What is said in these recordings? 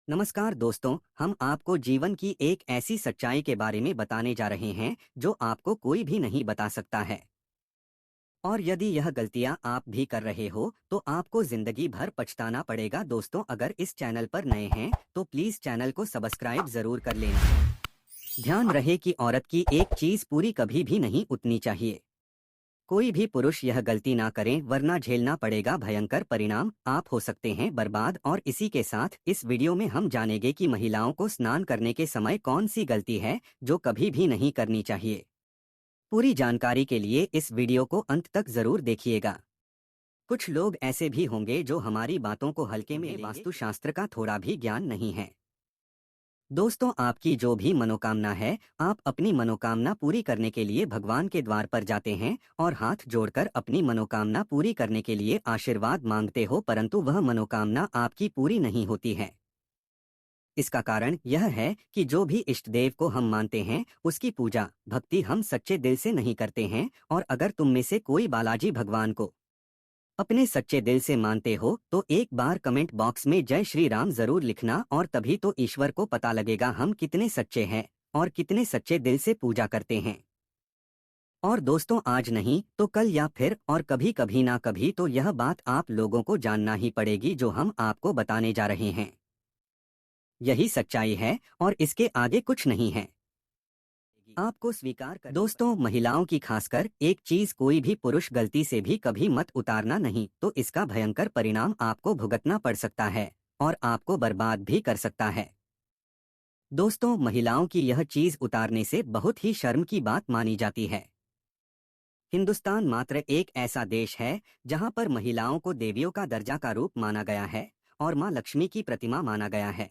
नमस्कार दोस्तों, हम आपको जीवन की एक ऐसी सच्चाई के बारे में बताने जा रहे हैं जो आपको कोई भी नहीं बता सकता है। और यदि यह गलतियां आप भी कर रहे हो तो आपको जिंदगी भर पछताना पड़ेगा। दोस्तों, अगर इस चैनल पर नए हैं तो प्लीज चैनल को सब्सक्राइब जरूर कर लेना। ध्यान रहे कि औरत की एक चीज पूरी कभी भी नहीं उतनी चाहिए। कोई भी पुरुष यह गलती ना करें वरना झेलना पड़ेगा भयंकर परिणाम। आप हो सकते हैं बर्बाद। और इसी के साथ इस वीडियो में हम जानेंगे कि महिलाओं को स्नान करने के समय कौन सी गलती है जो कभी भी नहीं करनी चाहिए। पूरी जानकारी के लिए इस वीडियो को अंत तक जरूर देखिएगा। कुछ लोग ऐसे भी होंगे जो हमारी बातों को हल्के में लेंगे। वास्तुशास्त्र का थोड़ा भी ज्ञान नहीं है। दोस्तों, आपकी जो भी मनोकामना है, आप अपनी मनोकामना पूरी करने के लिए भगवान के द्वार पर जाते हैं और हाथ जोड़कर अपनी मनोकामना पूरी करने के लिए आशीर्वाद मांगते हो, परंतु वह मनोकामना आपकी पूरी नहीं होती है। इसका कारण यह है कि जो भी इष्ट देव को हम मानते हैं उसकी पूजा भक्ति हम सच्चे दिल से नहीं करते हैं। और अगर तुम में से कोई बालाजी भगवान को अपने सच्चे दिल से मानते हो तो एक बार कमेंट बॉक्स में जय श्री राम जरूर लिखना, और तभी तो ईश्वर को पता लगेगा हम कितने सच्चे हैं और कितने सच्चे दिल से पूजा करते हैं। और दोस्तों, आज नहीं तो कल या फिर और कभी कभी ना कभी तो यह बात आप लोगों को जानना ही पड़ेगी जो हम आपको बताने जा रहे हैं। यही सच्चाई है और इसके आगे कुछ नहीं है। आपको स्वीकार कर। दोस्तों, महिलाओं की खासकर एक चीज कोई भी पुरुष गलती से भी कभी मत उतारना, नहीं तो इसका भयंकर परिणाम आपको भुगतना पड़ सकता है और आपको बर्बाद भी कर सकता है। दोस्तों, महिलाओं की यह चीज उतारने से बहुत ही शर्म की बात मानी जाती है। हिंदुस्तान मात्र एक ऐसा देश है जहां पर महिलाओं को देवियों का दर्जा का रूप माना गया है और मां लक्ष्मी की प्रतिमा माना गया है।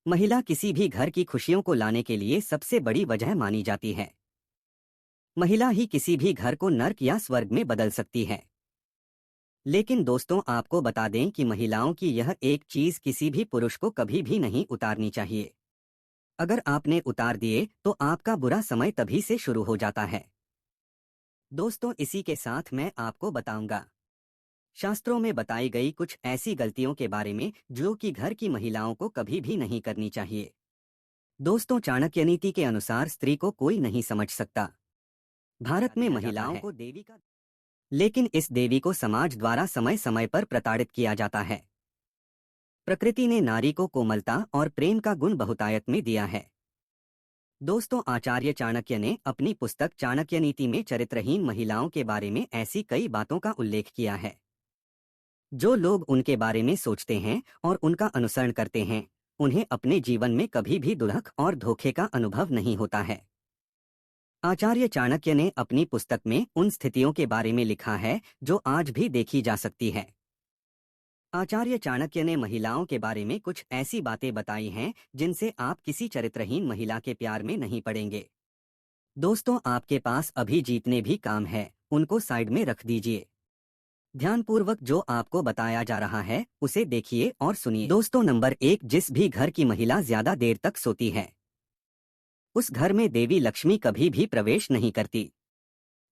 महिला किसी भी घर की खुशियों को लाने के लिए सबसे बड़ी वजह मानी जाती है। महिला ही किसी भी घर को नर्क या स्वर्ग में बदल सकती है। लेकिन दोस्तों, आपको बता दें कि महिलाओं की यह एक चीज किसी भी पुरुष को कभी भी नहीं उतारनी चाहिए। अगर आपने उतार दिए तो आपका बुरा समय तभी से शुरू हो जाता है। दोस्तों, इसी के साथ मैं आपको बताऊंगा शास्त्रों में बताई गई कुछ ऐसी गलतियों के बारे में जो कि घर की महिलाओं को कभी भी नहीं करनी चाहिए। दोस्तों, चाणक्य नीति के अनुसार स्त्री को कोई नहीं समझ सकता। भारत में महिलाओं को देवी का, लेकिन इस देवी को समाज द्वारा समय समय पर प्रताड़ित किया जाता है। प्रकृति ने नारी को कोमलता और प्रेम का गुण बहुतायत में दिया है। दोस्तों, आचार्य चाणक्य ने अपनी पुस्तक चाणक्य नीति में चरित्रहीन महिलाओं के बारे में ऐसी कई बातों का उल्लेख किया है। जो लोग उनके बारे में सोचते हैं और उनका अनुसरण करते हैं, उन्हें अपने जीवन में कभी भी दुल्हक और धोखे का अनुभव नहीं होता है। आचार्य चाणक्य ने अपनी पुस्तक में उन स्थितियों के बारे में लिखा है जो आज भी देखी जा सकती है। आचार्य चाणक्य ने महिलाओं के बारे में कुछ ऐसी बातें बताई हैं जिनसे आप किसी चरित्रहीन महिला के प्यार में नहीं पड़ेंगे। दोस्तों, आपके पास अभी जीतने भी काम है, उनको साइड में रख दीजिए। ध्यानपूर्वक जो आपको बताया जा रहा है उसे देखिए और सुनिए। दोस्तों, नंबर 1, जिस भी घर की महिला ज्यादा देर तक सोती है उस घर में देवी लक्ष्मी कभी भी प्रवेश नहीं करती।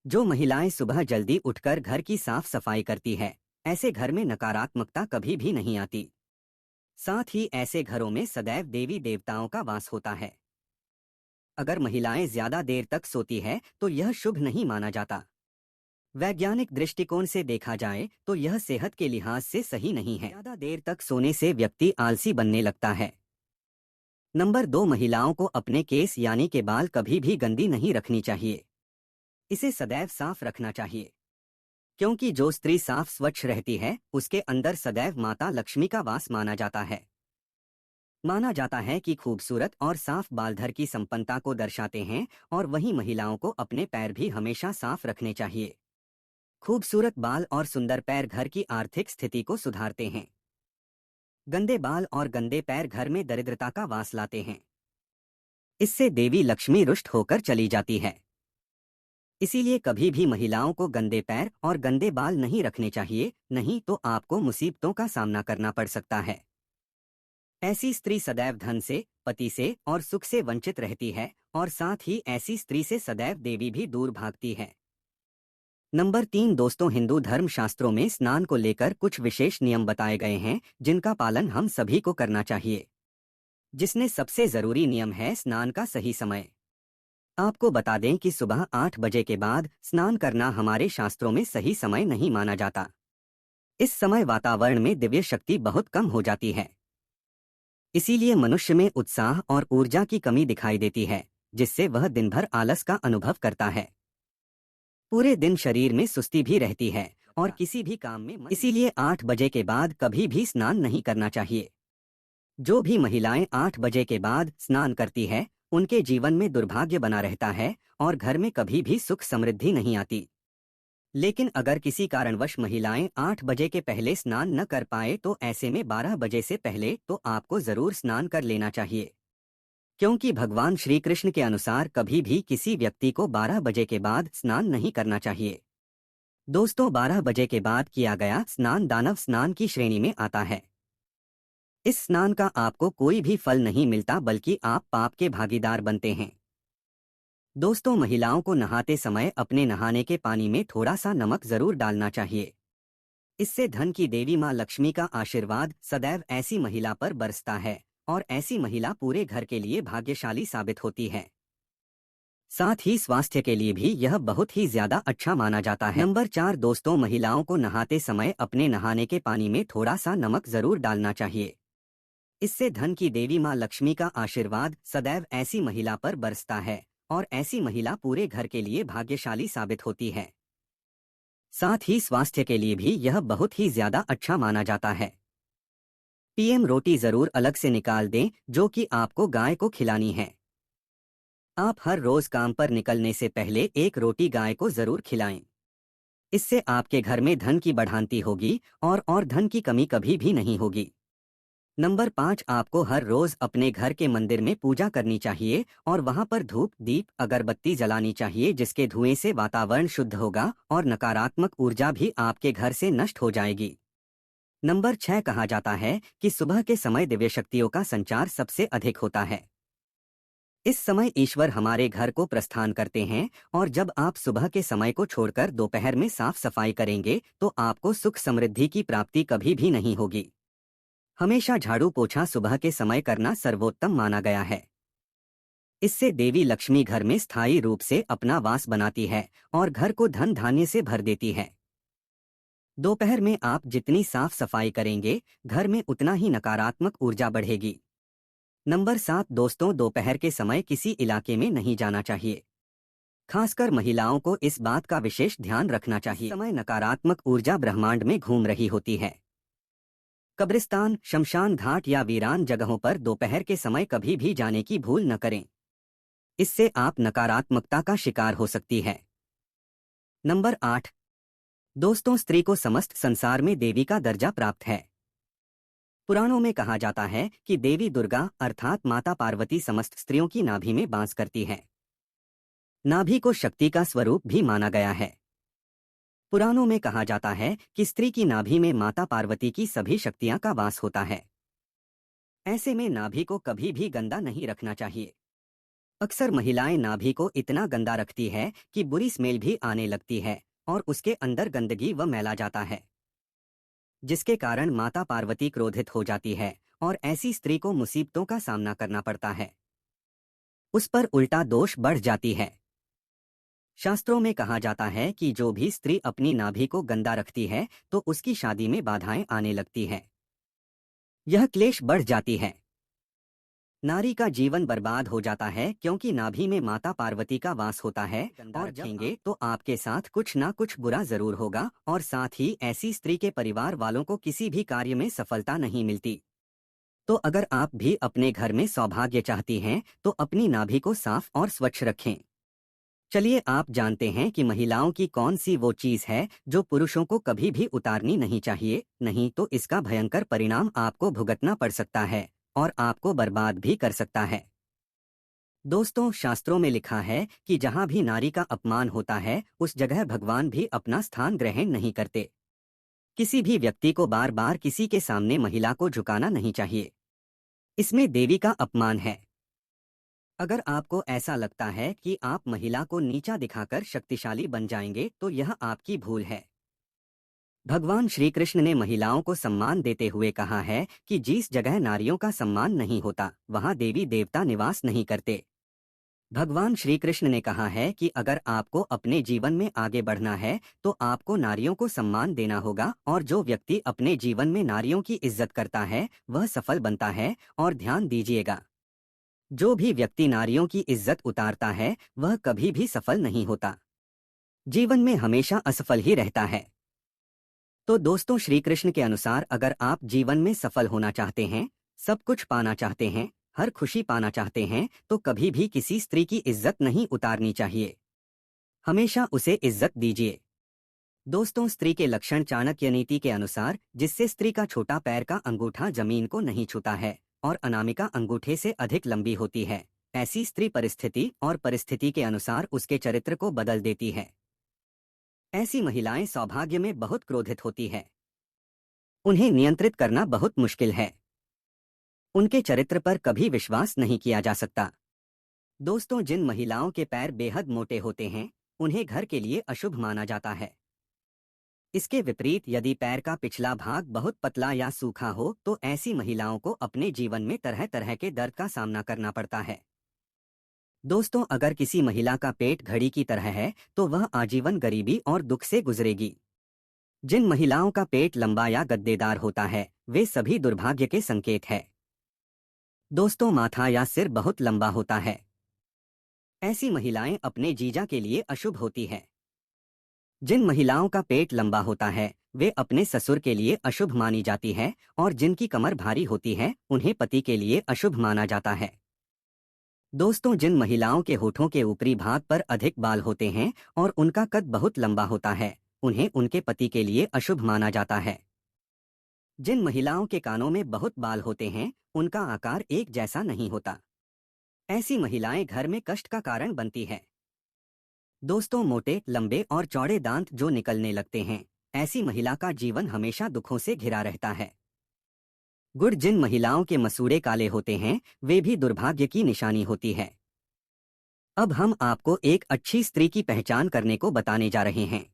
जो महिलाएं सुबह जल्दी उठकर घर की साफ सफाई करती है, ऐसे घर में नकारात्मकता कभी भी नहीं आती। साथ ही ऐसे घरों में सदैव देवी देवताओं का वास होता है। अगर महिलाएं ज्यादा देर तक सोती है तो यह शुभ नहीं माना जाता। वैज्ञानिक दृष्टिकोण से देखा जाए तो यह सेहत के लिहाज से सही नहीं है। ज्यादा देर तक सोने से व्यक्ति आलसी बनने लगता है। नंबर 2, महिलाओं को अपने केस यानी के बाल कभी भी गंदी नहीं रखनी चाहिए। इसे सदैव साफ रखना चाहिए, क्योंकि जो स्त्री साफ स्वच्छ रहती है उसके अंदर सदैव माता लक्ष्मी का वास माना जाता है। माना जाता है कि खूबसूरत और साफ बाल घर की संपन्नता को दर्शाते हैं, और वहीं महिलाओं को अपने पैर भी हमेशा साफ रखने चाहिए। खूबसूरत बाल और सुंदर पैर घर की आर्थिक स्थिति को सुधारते हैं। गंदे बाल और गंदे पैर घर में दरिद्रता का वास लाते हैं। इससे देवी लक्ष्मी रुष्ट होकर चली जाती है। इसीलिए कभी भी महिलाओं को गंदे पैर और गंदे बाल नहीं रखने चाहिए, नहीं तो आपको मुसीबतों का सामना करना पड़ सकता है। ऐसी स्त्री सदैव धन से, पति से और सुख से वंचित रहती है, और साथ ही ऐसी स्त्री से सदैव देवी भी दूर भागती है। नंबर 3 दोस्तों, हिंदू धर्म शास्त्रों में स्नान को लेकर कुछ विशेष नियम बताए गए हैं जिनका पालन हम सभी को करना चाहिए। जिसमें सबसे जरूरी नियम है स्नान का सही समय। आपको बता दें कि सुबह 8 बजे के बाद स्नान करना हमारे शास्त्रों में सही समय नहीं माना जाता। इस समय वातावरण में दिव्य शक्ति बहुत कम हो जाती है। इसीलिए मनुष्य में उत्साह और ऊर्जा की कमी दिखाई देती है, जिससे वह दिन भर आलस का अनुभव करता है। पूरे दिन शरीर में सुस्ती भी रहती है और किसी भी काम में इसीलिए 8 बजे के बाद कभी भी स्नान नहीं करना चाहिए। जो भी महिलाएं 8 बजे के बाद स्नान करती है, उनके जीवन में दुर्भाग्य बना रहता है और घर में कभी भी सुख समृद्धि नहीं आती। लेकिन अगर किसी कारणवश महिलाएं 8 बजे के पहले स्नान न कर पाए तो ऐसे में 12 बजे से पहले तो आपको जरूर स्नान कर लेना चाहिए। क्योंकि भगवान श्री कृष्ण के अनुसार कभी भी किसी व्यक्ति को 12 बजे के बाद स्नान नहीं करना चाहिए। दोस्तों, 12 बजे के बाद किया गया स्नान दानव स्नान की श्रेणी में आता है। इस स्नान का आपको कोई भी फल नहीं मिलता, बल्कि आप पाप के भागीदार बनते हैं। दोस्तों, महिलाओं को नहाते समय अपने नहाने के पानी में थोड़ा सा नमक जरूर डालना चाहिए। इससे धन की देवी मां लक्ष्मी का आशीर्वाद सदैव ऐसी महिला पर बरसता है और ऐसी महिला पूरे घर के लिए भाग्यशाली साबित होती है। साथ ही स्वास्थ्य के लिए भी यह बहुत ही ज्यादा अच्छा माना जाता है। नंबर 4 दोस्तों, महिलाओं को नहाते समय अपने नहाने के पानी में थोड़ा सा नमक जरूर डालना चाहिए। इससे धन की देवी मां लक्ष्मी का आशीर्वाद सदैव ऐसी महिला पर बरसता है और ऐसी महिला पूरे घर के लिए भाग्यशाली साबित होती है। साथ ही स्वास्थ्य के लिए भी यह बहुत ही ज्यादा अच्छा माना जाता है। पीएम रोटी जरूर अलग से निकाल दें जो कि आपको गाय को खिलानी है। आप हर रोज काम पर निकलने से पहले एक रोटी गाय को जरूर खिलाएं। इससे आपके घर में धन की बढ़ांती होगी और धन की कमी कभी भी नहीं होगी। नंबर 5 आपको हर रोज अपने घर के मंदिर में पूजा करनी चाहिए और वहां पर धूप दीप अगरबत्ती जलानी चाहिए, जिसके धुएं से वातावरण शुद्ध होगा और नकारात्मक ऊर्जा भी आपके घर से नष्ट हो जाएगी। नंबर 6 कहा जाता है कि सुबह के समय दिव्य शक्तियों का संचार सबसे अधिक होता है। इस समय ईश्वर हमारे घर को प्रस्थान करते हैं और जब आप सुबह के समय को छोड़कर दोपहर में साफ सफाई करेंगे तो आपको सुख समृद्धि की प्राप्ति कभी भी नहीं होगी। हमेशा झाड़ू पोछा सुबह के समय करना सर्वोत्तम माना गया है। इससे देवी लक्ष्मी घर में स्थायी रूप से अपना वास बनाती है और घर को धन धान्य से भर देती है। दोपहर में आप जितनी साफ सफाई करेंगे, घर में उतना ही नकारात्मक ऊर्जा बढ़ेगी। नंबर 7 दोस्तों, दोपहर के समय किसी इलाके में नहीं जाना चाहिए। खासकर महिलाओं को इस बात का विशेष ध्यान रखना चाहिए। समय नकारात्मक ऊर्जा ब्रह्मांड में घूम रही होती है। कब्रिस्तान, शमशान घाट या वीरान जगहों पर दोपहर के समय कभी भी जाने की भूल न करें। इससे आप नकारात्मकता का शिकार हो सकती है। नंबर 8 दोस्तों, स्त्री को समस्त संसार में देवी का दर्जा प्राप्त है। पुराणों में कहा जाता है कि देवी दुर्गा अर्थात माता पार्वती समस्त स्त्रियों की नाभि में वास करती है। नाभि को शक्ति का स्वरूप भी माना गया है। पुराणों में कहा जाता है कि स्त्री की नाभि में माता पार्वती की सभी शक्तियां का वास होता है। ऐसे में नाभि को कभी भी गंदा नहीं रखना चाहिए। अक्सर महिलाएं नाभि को इतना गंदा रखती है कि बुरी स्मेल भी आने लगती है और उसके अंदर गंदगी व मैला जाता है, जिसके कारण माता पार्वती क्रोधित हो जाती है और ऐसी स्त्री को मुसीबतों का सामना करना पड़ता है। उस पर उल्टा दोष बढ़ जाती है। शास्त्रों में कहा जाता है कि जो भी स्त्री अपनी नाभि को गंदा रखती है तो उसकी शादी में बाधाएं आने लगती है। यह क्लेश बढ़ जाती है। नारी का जीवन बर्बाद हो जाता है क्योंकि नाभि में माता पार्वती का वास होता है और रखेंगे तो आपके साथ कुछ ना कुछ बुरा जरूर होगा और साथ ही ऐसी स्त्री के परिवार वालों को किसी भी कार्य में सफलता नहीं मिलती। तो अगर आप भी अपने घर में सौभाग्य चाहती हैं तो अपनी नाभि को साफ और स्वच्छ रखें। चलिए आप जानते हैं कि महिलाओं की कौन सी वो चीज है जो पुरुषों को कभी भी उतारनी नहीं चाहिए, नहीं तो इसका भयंकर परिणाम आपको भुगतना पड़ सकता है और आपको बर्बाद भी कर सकता है। दोस्तों, शास्त्रों में लिखा है कि जहां भी नारी का अपमान होता है उस जगह भगवान भी अपना स्थान ग्रहण नहीं करते। किसी भी व्यक्ति को बार बार किसी के सामने महिला को झुकाना नहीं चाहिए। इसमें देवी का अपमान है। अगर आपको ऐसा लगता है कि आप महिला को नीचा दिखाकर शक्तिशाली बन जाएंगे तो यह आपकी भूल है। भगवान श्री कृष्ण ने महिलाओं को सम्मान देते हुए कहा है कि जिस जगह नारियों का सम्मान नहीं होता वहां देवी देवता निवास नहीं करते। भगवान श्री कृष्ण ने कहा है कि अगर आपको अपने जीवन में आगे बढ़ना है तो आपको नारियों को सम्मान देना होगा, और जो व्यक्ति अपने जीवन में नारियों की इज्जत करता है वह सफल बनता है। और ध्यान दीजिएगा, जो भी व्यक्ति नारियों की इज्जत उतारता है वह कभी भी सफल नहीं होता, जीवन में हमेशा असफल ही रहता है। तो दोस्तों, श्री कृष्ण के अनुसार अगर आप जीवन में सफल होना चाहते हैं, सब कुछ पाना चाहते हैं, हर खुशी पाना चाहते हैं, तो कभी भी किसी स्त्री की इज्जत नहीं उतारनी चाहिए, हमेशा उसे इज्जत दीजिए। दोस्तों, स्त्री के लक्षण चाणक्य नीति के अनुसार जिससे स्त्री का छोटा पैर का अंगूठा जमीन को नहीं छूता है और अनामिका अंगूठे से अधिक लंबी होती है, ऐसी स्त्री परिस्थिति और परिस्थिति के अनुसार उसके चरित्र को बदल देती है। ऐसी महिलाएं सौभाग्य में बहुत क्रोधित होती है, उन्हें नियंत्रित करना बहुत मुश्किल है, उनके चरित्र पर कभी विश्वास नहीं किया जा सकता। दोस्तों, जिन महिलाओं के पैर बेहद मोटे होते हैं उन्हें घर के लिए अशुभ माना जाता है। इसके विपरीत यदि पैर का पिछला भाग बहुत पतला या सूखा हो तो ऐसी महिलाओं को अपने जीवन में तरह तरह के दर्द का सामना करना पड़ता है। दोस्तों, अगर किसी महिला का पेट घड़ी की तरह है तो वह आजीवन गरीबी और दुख से गुजरेगी। जिन महिलाओं का पेट लंबा या गद्देदार होता है वे सभी दुर्भाग्य के संकेत है। दोस्तों, माथा या सिर बहुत लंबा होता है, ऐसी महिलाएं अपने जीजा के लिए अशुभ होती है। जिन महिलाओं का पेट लंबा होता है वे अपने ससुर के लिए अशुभ मानी जाती है, और जिनकी कमर भारी होती है उन्हें पति के लिए अशुभ माना जाता है। दोस्तों, जिन महिलाओं के होठों के ऊपरी भाग पर अधिक बाल होते हैं और उनका कद बहुत लंबा होता है उन्हें उनके पति के लिए अशुभ माना जाता है। जिन महिलाओं के कानों में बहुत बाल होते हैं उनका आकार एक जैसा नहीं होता, ऐसी महिलाएं घर में कष्ट का कारण बनती है। दोस्तों, मोटे, लंबे और चौड़े दांत जो निकलने लगते हैं, ऐसी महिला का जीवन हमेशा दुखों से घिरा रहता है। गुड़, जिन महिलाओं के मसूड़े काले होते हैं वे भी दुर्भाग्य की निशानी होती है। अब हम आपको एक अच्छी स्त्री की पहचान करने को बताने जा रहे हैं।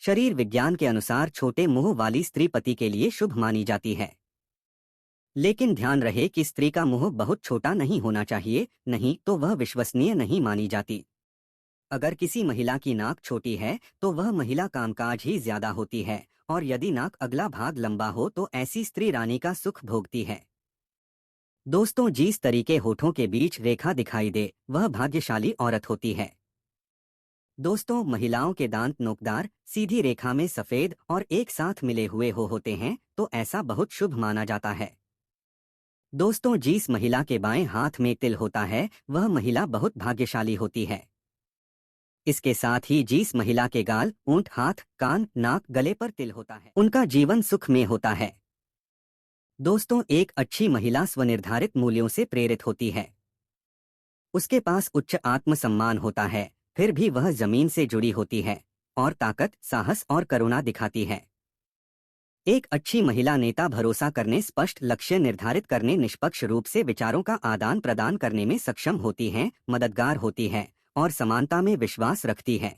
शरीर विज्ञान के अनुसार छोटे मुंह वाली स्त्री पति के लिए शुभ मानी जाती है, लेकिन ध्यान रहे कि स्त्री का मुंह बहुत छोटा नहीं होना चाहिए, नहीं तो वह विश्वसनीय नहीं मानी जाती। अगर किसी महिला की नाक छोटी है तो वह महिला कामकाज ही ज्यादा होती है, और यदि नाक अगला भाग लंबा हो तो ऐसी स्त्री रानी का सुख भोगती है। दोस्तों, जिस तरीके होठों के बीच रेखा दिखाई दे वह भाग्यशाली औरत होती है। दोस्तों, महिलाओं के दांत नोकदार, सीधी रेखा में सफेद और एक साथ मिले हुए होते हैं तो ऐसा बहुत शुभ माना जाता है। दोस्तों, जिस महिला के बाएं हाथ में तिल होता है वह महिला बहुत भाग्यशाली होती है। इसके साथ ही जिस महिला के गाल, ऊंट, हाथ, कान, नाक, गले पर तिल होता है उनका जीवन सुख में होता है। दोस्तों, एक अच्छी महिला स्वनिर्धारित मूल्यों से प्रेरित होती है, उसके पास उच्च आत्मसम्मान होता है, फिर भी वह जमीन से जुड़ी होती है और ताकत, साहस और करुणा दिखाती है। एक अच्छी महिला नेता भरोसा करने, स्पष्ट लक्ष्य निर्धारित करने, निष्पक्ष रूप से विचारों का आदान प्रदान करने में सक्षम होती हैं, मददगार होती है और समानता में विश्वास रखती है।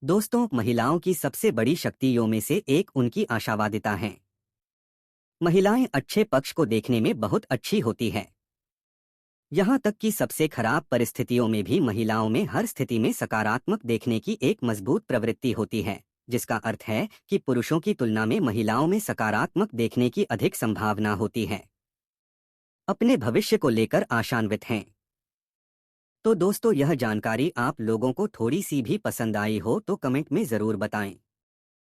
दोस्तों, महिलाओं की सबसे बड़ी शक्तियों में से एक उनकी आशावादिता है। महिलाएं अच्छे पक्ष को देखने में बहुत अच्छी होती है, यहाँ तक कि सबसे खराब परिस्थितियों में भी महिलाओं में हर स्थिति में सकारात्मक देखने की एक मजबूत प्रवृत्ति होती है, जिसका अर्थ है कि पुरुषों की तुलना में महिलाओं में सकारात्मक देखने की अधिक संभावना होती है, अपने भविष्य को लेकर आशान्वित हैं। तो दोस्तों, यह जानकारी आप लोगों को थोड़ी सी भी पसंद आई हो तो कमेंट में ज़रूर बताएं।